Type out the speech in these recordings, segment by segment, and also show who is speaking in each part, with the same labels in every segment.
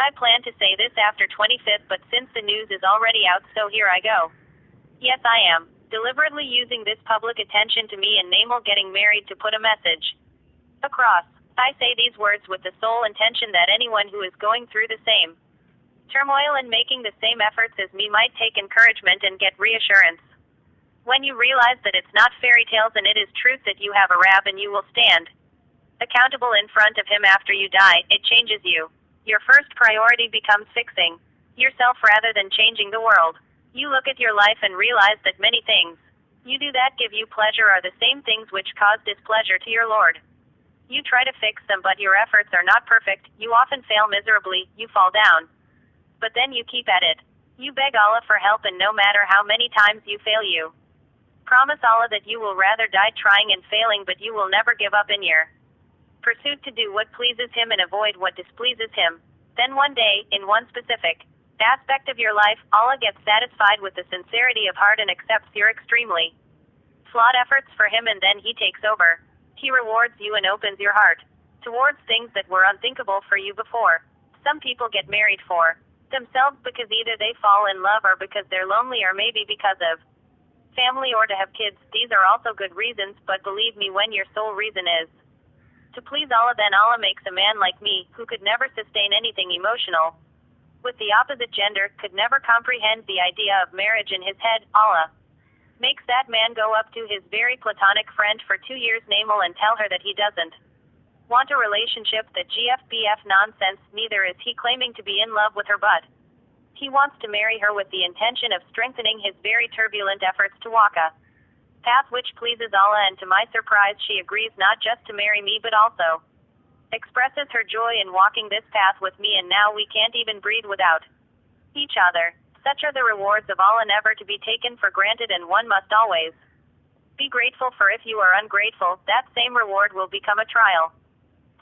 Speaker 1: I planned to say this after 25th, but since the news is already out, so here I go. Yes, I am deliberately using this public attention to me and Naimal getting married to put a message across. I say these words with the sole intention that anyone who is going through the same turmoil and making the same efforts as me might take encouragement and get reassurance. When you realize that it's not fairy tales and it is truth, that you have a Rab and you will stand accountable in front of him after you die, it changes you. Your first priority becomes fixing yourself rather than changing the world. You look at your life and realize that many things you do that give you pleasure are the same things which cause displeasure to your Lord. You try to fix them, but your efforts are not perfect. You often fail miserably. You fall down, but then you keep at it. You beg Allah for help, and no matter how many times you fail, you promise Allah that you will rather die trying and failing, but you will never give up in your pursuit to do what pleases Him and avoid what displeases Him. Then one day, in one specific aspect of your life, Allah gets satisfied with the sincerity of heart and accepts your extremely flawed efforts for Him, and then He takes over. He rewards you and opens your heart towards things that were unthinkable for you before. Some people get married for themselves because either they fall in love or because they're lonely, or maybe because of family or to have kids. These are also good reasons, but believe me, when your sole reason is to please Allah, then Allah makes a man like me, who could never sustain anything emotional with the opposite gender, could never comprehend the idea of marriage in his head. Allah makes that man go up to his very platonic friend for 2 years, Naimal, and tell her that he doesn't want a relationship, that GFBF nonsense. Neither is he claiming to be in love with her, but he wants to marry her with the intention of strengthening his very turbulent efforts to walk a path which pleases Allah, and to my surprise she agrees not just to marry me but also expresses her joy in walking this path with me, and now we can't even breathe without each other. Such are the rewards of Allah, never to be taken for granted, and one must always be grateful, for if you are ungrateful, that same reward will become a trial.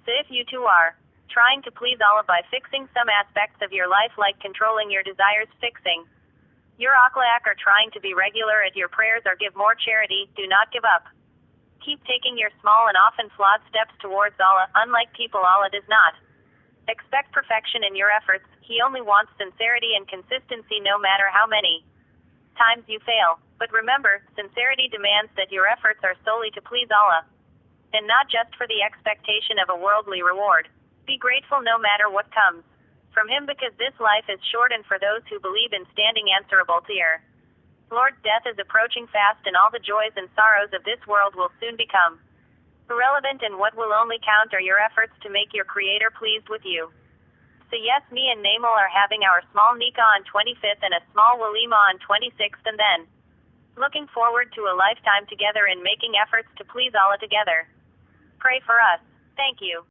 Speaker 1: So if you too are trying to please Allah by fixing some aspects of your life, like controlling your desires, fixing your akhlaq, or trying to be regular at your prayers or give more charity, do not give up. Keep taking your small and often flawed steps towards Allah. Unlike people, Allah does not expect perfection in your efforts. He only wants sincerity and consistency, no matter how many times you fail. But remember, sincerity demands that your efforts are solely to please Allah, and not just for the expectation of a worldly reward. Be grateful no matter what comes from Him, because this life is short, and for those who believe in standing answerable to your Lord, death is approaching fast, and all the joys and sorrows of this world will soon become irrelevant, and what will only count are your efforts to make your Creator pleased with you. So yes, me and Naimal are having our small nikah on 25th and a small walima on 26th, and then looking forward to a lifetime together in making efforts to please Allah together. Pray for us. Thank you.